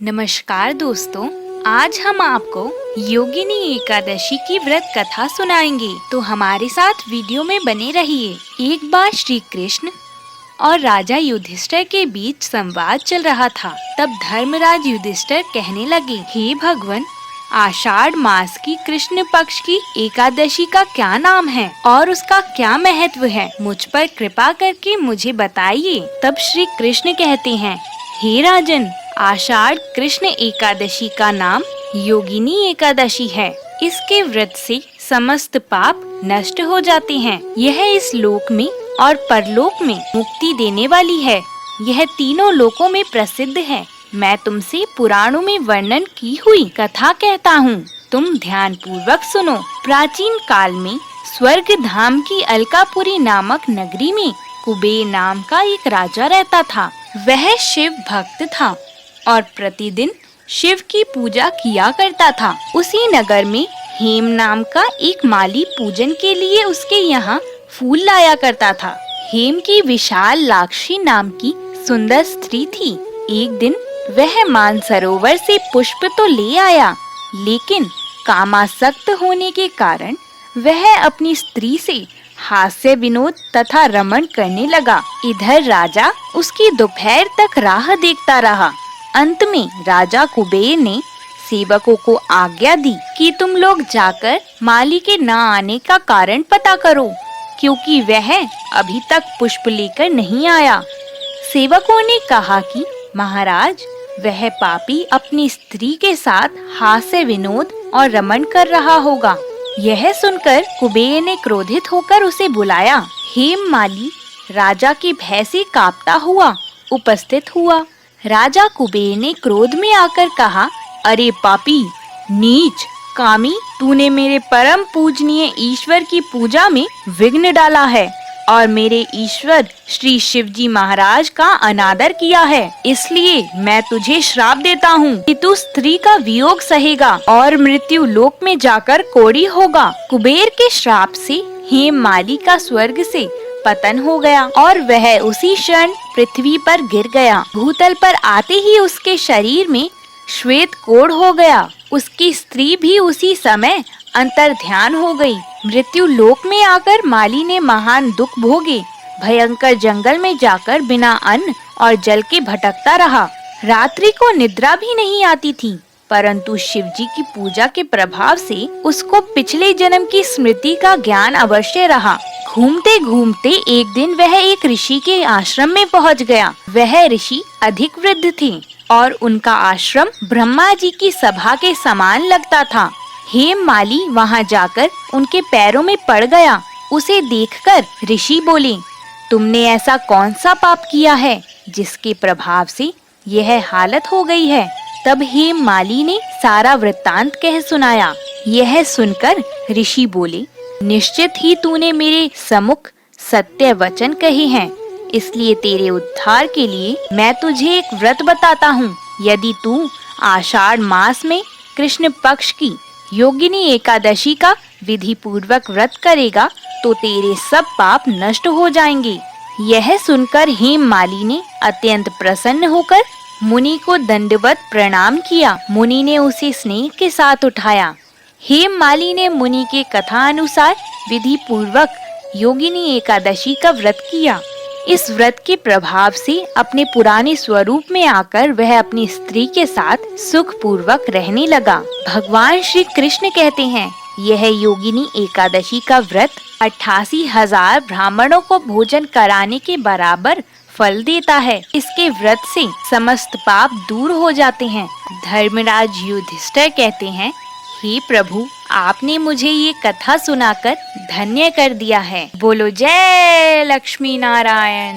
नमस्कार दोस्तों, आज हम आपको योगिनी एकादशी की व्रत कथा सुनाएंगे, तो हमारे साथ वीडियो में बने रहिए। एक बार श्री कृष्ण और राजा युधिष्ठिर के बीच संवाद चल रहा था। तब धर्मराज युधिष्ठिर कहने लगे, हे भगवान, आषाढ़ मास की कृष्ण पक्ष की एकादशी का क्या नाम है और उसका क्या महत्व है? मुझ पर कृपा करके मुझे बताइए। तब श्री कृष्ण कहते हैं, हे राजन, आषाढ़ कृष्ण एकादशी का नाम योगिनी एकादशी है। इसके व्रत से समस्त पाप नष्ट हो जाते हैं। यह इस लोक में और परलोक में मुक्ति देने वाली है। यह तीनों लोकों में प्रसिद्ध है। मैं तुमसे पुराणों में वर्णन की हुई कथा कहता हूँ, तुम ध्यान पूर्वक सुनो। प्राचीन काल में स्वर्ग धाम की अलकापुरी नामक नगरी में कुबेर नाम का एक राजा रहता था। वह शिव भक्त था और प्रतिदिन शिव की पूजा किया करता था। उसी नगर में हेम नाम का एक माली पूजन के लिए उसके यहाँ फूल लाया करता था। हेम की विशाल लाक्षी नाम की सुंदर स्त्री थी। एक दिन वह मानसरोवर से पुष्प तो ले आया, लेकिन कामासक्त होने के कारण वह अपनी स्त्री से हास्य विनोद तथा रमण करने लगा। इधर राजा उसकी दोपहर तक राह देखता रहा। अंत में राजा कुबेर ने सेवकों को आज्ञा दी कि तुम लोग जाकर माली के न आने का कारण पता करो, क्योंकि वह अभी तक पुष्प लेकर नहीं आया। सेवकों ने कहा कि महाराज, वह पापी अपनी स्त्री के साथ हास्य विनोद और रमण कर रहा होगा। यह सुनकर कुबेर ने क्रोधित होकर उसे बुलाया। हेम माली राजा के भय से कांपता हुआ उपस्थित हुआ। राजा कुबेर ने क्रोध में आकर कहा, अरे पापी, नीच, कामी, तूने मेरे परम पूजनीय ईश्वर की पूजा में विघ्न डाला है और मेरे ईश्वर श्री शिवजी महाराज का अनादर किया है। इसलिए मैं तुझे श्राप देता हूँ कि तू स्त्री का वियोग सहेगा और मृत्यु लोक में जाकर कोढ़ी होगा। कुबेर के श्राप से हेम माली का स्वर्ग से पतन हो गया और वह उसी क्षण पृथ्वी पर गिर गया। भूतल पर आते ही उसके शरीर में श्वेत कोढ़ हो गया। उसकी स्त्री भी उसी समय अंतर ध्यान हो गई। मृत्यु लोक में आकर माली ने महान दुख भोगे। भयंकर जंगल में जाकर बिना अन्न और जल के भटकता रहा। रात्रि को निद्रा भी नहीं आती थी, परंतु शिवजी की पूजा के प्रभाव से उसको पिछले जन्म की स्मृति का ज्ञान अवश्य रहा। घूमते घूमते एक दिन वह एक ऋषि के आश्रम में पहुंच गया। वह ऋषि अधिक वृद्ध थे और उनका आश्रम ब्रह्मा जी की सभा के समान लगता था। हेम माली वहां जाकर उनके पैरों में पड़ गया। उसे देखकर ऋषि बोले, तुमने ऐसा कौन सा पाप किया है जिसके प्रभाव से यह हालत हो गई है? तब हेम माली ने सारा वृत्तांत कह सुनाया। यह सुनकर ऋषि बोले, निश्चित ही तूने मेरे सम्मुख सत्य वचन कहे हैं, इसलिए तेरे उद्धार के लिए मैं तुझे एक व्रत बताता हूँ। यदि तू आषाढ़ मास में कृष्ण पक्ष की योगिनी एकादशी का विधि पूर्वक व्रत करेगा तो तेरे सब पाप नष्ट हो जाएंगे। यह सुनकर हेम माली ने अत्यंत प्रसन्न होकर मुनि को दंडवत प्रणाम किया। मुनि ने उसे स्नेह के साथ उठाया। हेम माली ने मुनि के कथा अनुसार विधि पूर्वक योगिनी एकादशी का व्रत किया। इस व्रत के प्रभाव से अपने पुराने स्वरूप में आकर वह अपनी स्त्री के साथ सुख पूर्वक रहने लगा। भगवान श्री कृष्ण कहते हैं, यह योगिनी एकादशी का व्रत 88,000 ब्राह्मणों को भोजन कराने के बराबर फल देता है। इसके व्रत से समस्त पाप दूर हो जाते हैं। धर्मराज युधिष्ठिर कहते हैं, हे प्रभु, आपने मुझे ये कथा सुनाकर धन्य कर दिया है। बोलो जय लक्ष्मी नारायण।